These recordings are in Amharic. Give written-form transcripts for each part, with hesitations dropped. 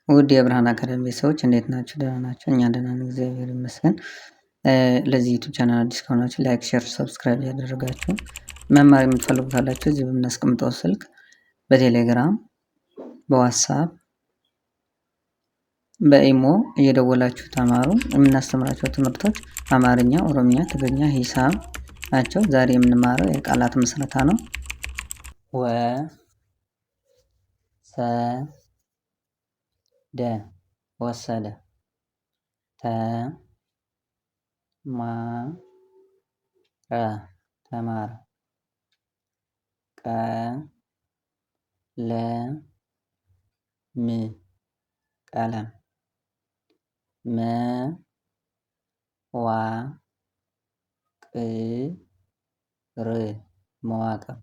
ውድ የብርሃን አካዳሚ ሰዎች እንዴት ናችሁ? ደህና ናችሁ? እኛ ደህና ነን፣ እግዚአብሔር ይመስገን። ለዚህ ዩቲዩብ ቻናል አዲስ ከሆናችሁ ላይክ፣ ሼር፣ ሰብስክራይብ ያደረጋችሁ መማር የምትፈልጉ ካላችሁ እዚህ በምናስቀምጠው ስልክ በቴሌግራም፣ በዋትስአፕ፣ በኢሞ እየደወላችሁ ተማሩ። የምናስተምራቸው ትምህርቶች አማርኛ፣ ኦሮምኛ፣ ትግርኛ፣ ሂሳብ ናቸው። ዛሬ የምንማረው የቃላት ምስረታ ነው። ወሰደ፣ ተማረ፣ ቀለም፣ መዋቅር፣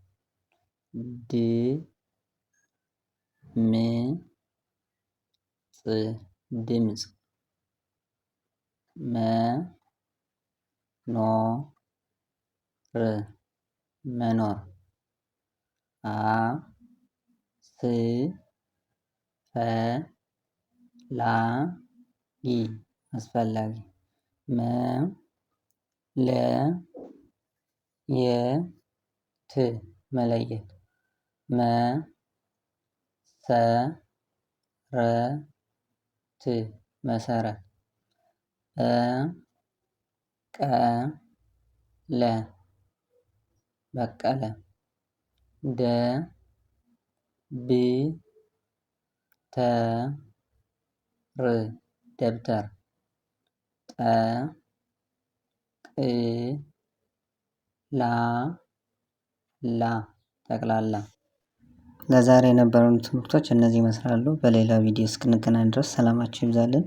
ድምፅ፣ መኖር፣ አስፈላጊ፣ መለየት፣ መሰረት፣ በቀለ፣ ደብተር፣ ጠቅላላ። ለዛሬ የነበሩን ትምህርቶች እነዚህ ይመስላሉ። በሌላ ቪዲዮ እስክንገናኝ ድረስ ሰላማችሁ ይብዛልን።